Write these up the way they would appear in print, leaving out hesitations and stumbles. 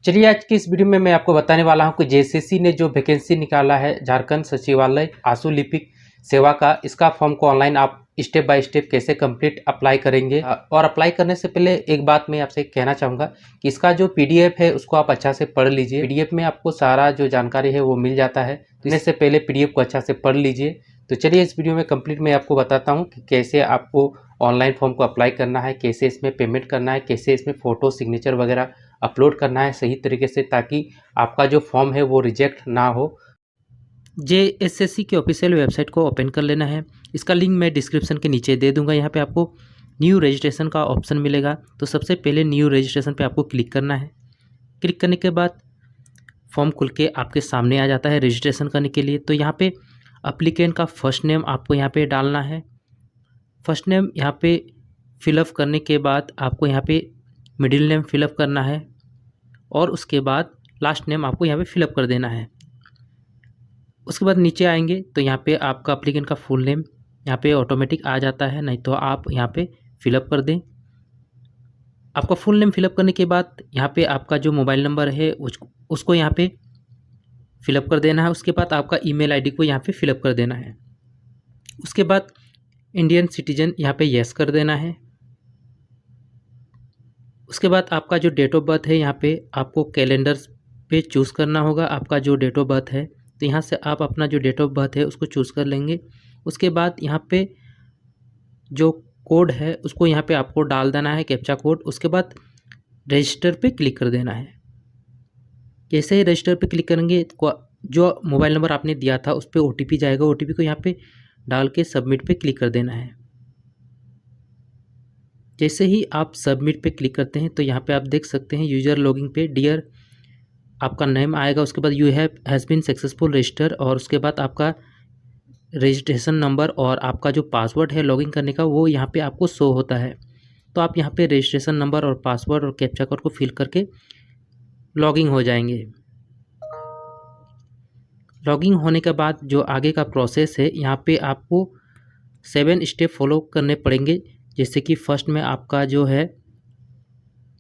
चलिए आज की इस वीडियो में मैं आपको बताने वाला हूं कि जेएसएससी ने जो वैकेंसी निकाला है झारखंड सचिवालय आशु लिपिक सेवा का, इसका फॉर्म को ऑनलाइन आप स्टेप बाय स्टेप कैसे कंप्लीट अप्लाई करेंगे। और अप्लाई करने से पहले एक बात मैं आपसे कहना चाहूँगा कि इसका जो पीडीएफ है उसको आप अच्छा से पढ़ लीजिए। पीडीएफ में आपको सारा जो जानकारी है वो मिल जाता है, तो इससे पहले पीडीएफ को अच्छा से पढ़ लीजिए। तो चलिए इस वीडियो में कंप्लीट मैं आपको बताता हूँ कि कैसे आपको ऑनलाइन फॉर्म को अप्लाई करना है, कैसे इसमें पेमेंट करना है, कैसे इसमें फ़ोटो सिग्नेचर वगैरह अपलोड करना है सही तरीके से, ताकि आपका जो फॉर्म है वो रिजेक्ट ना हो। जेएसएससी की ऑफिशियल वेबसाइट को ओपन कर लेना है। इसका लिंक मैं डिस्क्रिप्शन के नीचे दे दूंगा। यहाँ पे आपको न्यू रजिस्ट्रेशन का ऑप्शन मिलेगा, तो सबसे पहले न्यू रजिस्ट्रेशन पे आपको क्लिक करना है। क्लिक करने के बाद फॉर्म खुल के आपके सामने आ जाता है रजिस्ट्रेशन करने के लिए। तो यहाँ पे अप्लीकेंट का फर्स्ट नेम आपको यहाँ पे डालना है। फर्स्ट नेम यहाँ पे फिलअप करने के बाद आपको यहाँ पे मिडिल नेम फिलअप करना है और उसके बाद लास्ट नेम आपको यहाँ पे फिलअप कर देना है। उसके बाद नीचे आएंगे तो यहाँ पे आपका अप्लीकेंट का फुल नेम यहाँ पे ऑटोमेटिक आ जाता है, नहीं तो आप यहाँ पे फिलअप कर दें। आपका फुल नेम फिलअप करने के बाद यहाँ पे आपका जो मोबाइल नंबर है उसको यहाँ पे फिलअप कर देना है। उसके बाद आपका ईमेल आईडी को यहाँ पे फिलअप कर देना है। उसके बाद इंडियन सिटीजन यहाँ पे यस कर देना है। उसके बाद आपका जो डेट ऑफ बर्थ है यहाँ पे आपको कैलेंडर पे चूज़ करना होगा आपका जो डेट ऑफ बर्थ है। तो यहाँ से आप अपना जो डेट ऑफ बर्थ है उसको चूज़ कर लेंगे। उसके बाद यहाँ पे जो कोड है उसको यहाँ पे आपको डाल देना है, कैप्चा कोड। उसके बाद रजिस्टर पे क्लिक कर देना है। जैसे ही रजिस्टर पे क्लिक करेंगे तो जो मोबाइल नंबर आपने दिया था उस पर OTP जाएगा। OTP को यहाँ पे डाल के सबमिट पे क्लिक कर देना है। जैसे ही आप सबमिट पे क्लिक करते हैं तो यहाँ पे आप देख सकते हैं यूज़र लॉगिन पे डियर आपका नेम आएगा। उसके बाद you has been successful register, और उसके बाद आपका रजिस्ट्रेशन नंबर और आपका जो पासवर्ड है लॉगिन करने का वो यहाँ पे आपको शो होता है। तो आप यहाँ पे रजिस्ट्रेशन नंबर और पासवर्ड और कैप्चा कोड को फिल करके लॉगिन हो जाएंगे। लॉगिन होने के बाद जो आगे का प्रोसेस है यहाँ पे आपको 7 स्टेप फॉलो करने पड़ेंगे। जैसे कि फर्स्ट में आपका जो है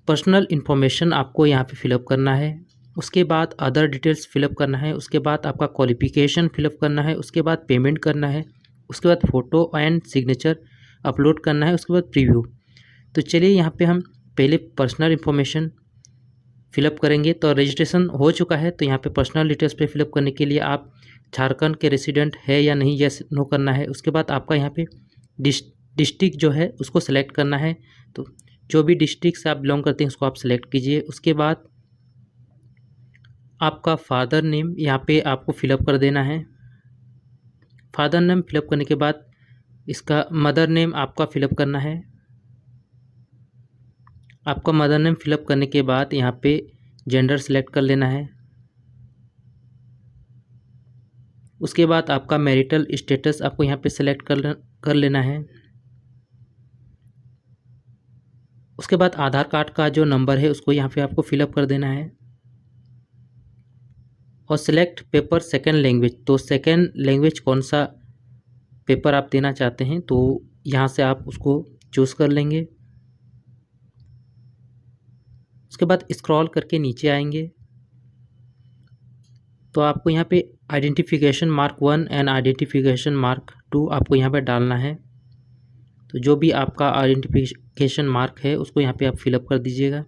पर्सनल इन्फॉर्मेशन आपको यहाँ पे फिलअप करना है। उसके बाद अदर डिटेल्स फिलअप करना है। उसके बाद आपका क्वालिफ़िकेशन फिलअप करना है। उसके बाद पेमेंट करना है। उसके बाद फ़ोटो एंड सिग्नेचर अपलोड करना है। उसके बाद प्रीव्यू। तो चलिए यहाँ पे हम पहले पर्सनल इन्फॉर्मेशन फिलअप करेंगे। तो रजिस्ट्रेशन हो चुका है, तो यहाँ पे पर्सनल डिटेल्स पे फिलअप करने के लिए आप झारखंड के रेसिडेंट है या नहीं, यस नो करना है। उसके बाद आपका यहाँ पे डिस्ट्रिक्ट जो है उसको सेलेक्ट करना है। तो जो भी डिस्ट्रिक्ट से आप बिलोंग करते हैं उसको आप सेलेक्ट कीजिए। उसके बाद आपका फादर नेम यहाँ पे आपको फिलअप कर देना है। फादर नेम फिलअप करने के बाद इसका मदर नेम आपका फिलअप करना है। आपका मदर नेम फिलअप करने के बाद यहाँ पे जेंडर सेलेक्ट कर लेना है। उसके बाद आपका मैरिटल स्टेटस आपको यहाँ पे सेलेक्ट कर लेना है। उसके बाद आधार कार्ड का जो नंबर है उसको यहाँ पे आपको फिलअप कर देना है। और सेलेक्ट पेपर सेकंड लैंग्वेज, तो सेकंड लैंग्वेज कौन सा पेपर आप देना चाहते हैं तो यहाँ से आप उसको चूज़ कर लेंगे। उसके बाद स्क्रॉल करके नीचे आएंगे तो आपको यहाँ पे identification mark 1 and identification mark 2 आपको यहाँ पे डालना है। तो जो भी आपका आइडेंटिफिकेशन मार्क है उसको यहाँ पे आप फिलअप कर दीजिएगा।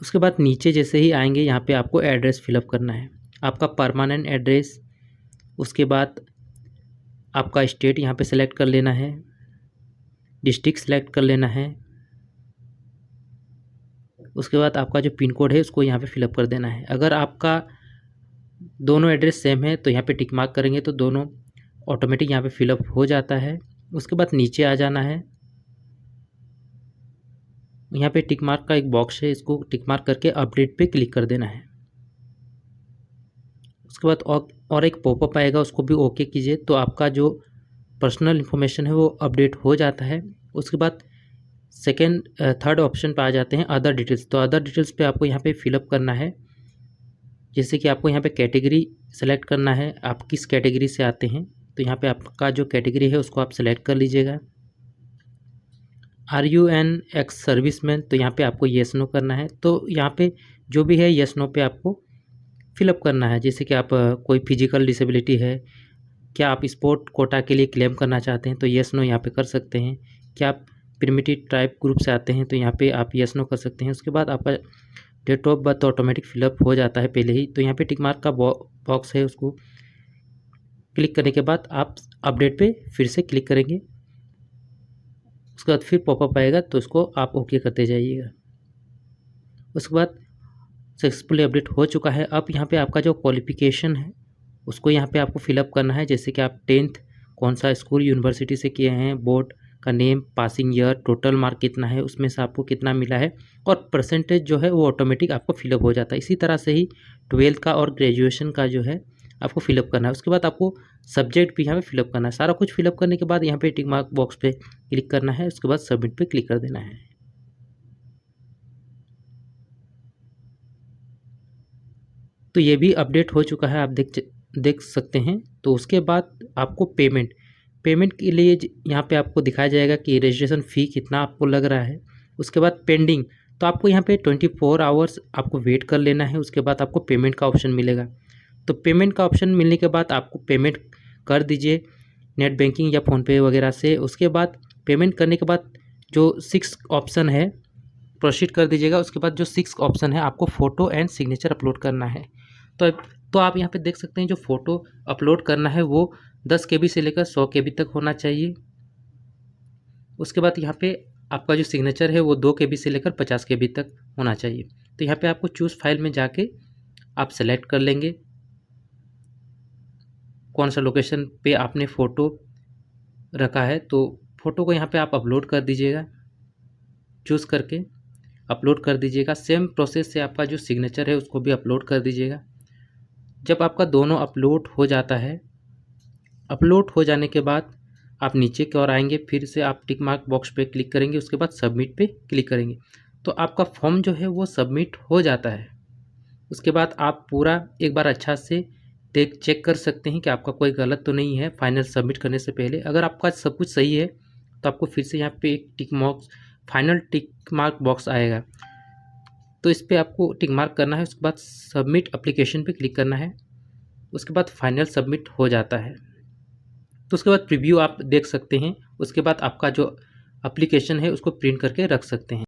उसके बाद नीचे जैसे ही आएंगे यहाँ पे आपको एड्रेस फिलअप करना है, आपका परमानेंट एड्रेस। उसके बाद आपका स्टेट यहाँ पे सेलेक्ट कर लेना है, डिस्ट्रिक्ट सेलेक्ट कर लेना है। उसके बाद आपका जो पिन कोड है उसको यहाँ पे फिलअप कर देना है। अगर आपका दोनों एड्रेस सेम है तो यहाँ पे टिक मार्क करेंगे तो दोनों ऑटोमेटिक यहाँ पे फिलअप हो जाता है। उसके बाद नीचे आ जाना है, यहाँ पे टिक मार्क का एक बॉक्स है, इसको टिक मार्क करके अपडेट पे क्लिक कर देना है। उसके बाद और एक पॉपअप आएगा, उसको भी ओके कीजिए। तो आपका जो पर्सनल इन्फॉर्मेशन है वो अपडेट हो जाता है। उसके बाद थर्ड ऑप्शन पे आ जाते हैं अदर डिटेल्स। तो अदर डिटेल्स पे आपको यहाँ पे फिलअप करना है। जैसे कि आपको यहाँ पे कैटेगरी सेलेक्ट करना है, आप किस कैटेगरी से आते हैं। तो यहाँ पे आपका जो कैटेगरी है उसको आप सेलेक्ट कर लीजिएगा। Are you an ex serviceman, तो यहाँ पे आपको येस नो करना है। तो यहाँ पे जो भी है येस नो पे आपको फिलअप करना है। जैसे कि आप कोई फिजिकल डिसेबिलिटी है, क्या आप स्पोर्ट कोटा के लिए क्लेम करना चाहते हैं, तो येस नो यहाँ पे कर सकते हैं। क्या आप प्रिमिटिव ट्राइब ग्रुप से आते हैं, तो यहाँ पे आप येस नो कर सकते हैं। उसके बाद आपका date of birth automatic fill up हो जाता है पहले ही। तो यहाँ पे टिक मार्क का बॉक्स है, उसको क्लिक करने के बाद आप अपडेट पे फिर से क्लिक करेंगे। उसके बाद फिर पॉपअप आएगा, तो उसको आप ओके करते जाइएगा। उसके बाद सक्सेसफुली अपडेट हो चुका है। अब यहाँ पे आपका जो क्वालिफिकेशन है उसको यहाँ पे आपको फिलअप करना है। जैसे कि आप 10th कौन सा स्कूल यूनिवर्सिटी से किए हैं, बोर्ड का name, passing year, total mark कितना है, उसमें से आपको कितना मिला है, और परसेंटेज जो है वो ऑटोमेटिक आपको फिलअप हो जाता है। इसी तरह से ही 12th का और ग्रेजुएशन का जो है आपको फिलअप करना है। उसके बाद आपको सब्जेक्ट भी यहाँ पे फिलअप करना है। सारा कुछ फिलअप करने के बाद यहाँ पे टिक मार्क बॉक्स पे क्लिक करना है। उसके बाद सबमिट पे क्लिक कर देना है। तो ये भी अपडेट हो चुका है, आप देख सकते हैं। तो उसके बाद आपको पेमेंट के लिए यहाँ पे आपको दिखाया जाएगा कि रजिस्ट्रेशन फ़ी कितना आपको लग रहा है। उसके बाद पेंडिंग, तो आपको यहाँ पे 24 आवर्स आपको वेट कर लेना है। उसके बाद आपको पेमेंट का ऑप्शन मिलेगा। तो पेमेंट का ऑप्शन मिलने के बाद आपको पेमेंट कर दीजिए नेट बैंकिंग या फ़ोनपे वगैरह से। उसके बाद पेमेंट करने के बाद जो 6 ऑप्शन है प्रोसीड कर दीजिएगा। उसके बाद जो 6 ऑप्शन है आपको फ़ोटो एंड सिग्नेचर अपलोड करना है। तो आप यहाँ पे देख सकते हैं जो फ़ोटो अपलोड करना है वो 10 KB से लेकर 100 KB तक होना चाहिए। उसके बाद यहाँ पे आपका जो सिग्नेचर है वो 2 KB से लेकर 50 KB तक होना चाहिए। तो यहाँ पे आपको चूज़ फाइल में जाके आप सेलेक्ट कर लेंगे कौन सा लोकेशन पे आपने फ़ोटो रखा है। तो फ़ोटो को यहाँ पे आप अपलोड कर दीजिएगा, चूज़ करके अपलोड कर दीजिएगा। सेम प्रोसेस से आपका जो सिग्नेचर है उसको भी अपलोड कर दीजिएगा। जब आपका दोनों अपलोड हो जाता है, अपलोड हो जाने के बाद आप नीचे की ओर आएंगे, फिर से आप टिक मार्क बॉक्स पे क्लिक करेंगे। उसके बाद सबमिट पे क्लिक करेंगे, तो आपका फॉर्म जो है वो सबमिट हो जाता है। उसके बाद आप पूरा एक बार अच्छा से चेक कर सकते हैं कि आपका कोई गलत तो नहीं है फाइनल सबमिट करने से पहले। अगर आपका सब कुछ सही है तो आपको फिर से यहाँ पे एक फाइनल टिक मार्क बॉक्स आएगा, तो इस पर आपको टिक मार्क करना है। उसके बाद सबमिट एप्लीकेशन पे क्लिक करना है। उसके बाद फाइनल सबमिट हो जाता है। तो उसके बाद प्रीव्यू आप देख सकते हैं। उसके बाद आपका जो एप्लीकेशन है उसको प्रिंट करके रख सकते हैं।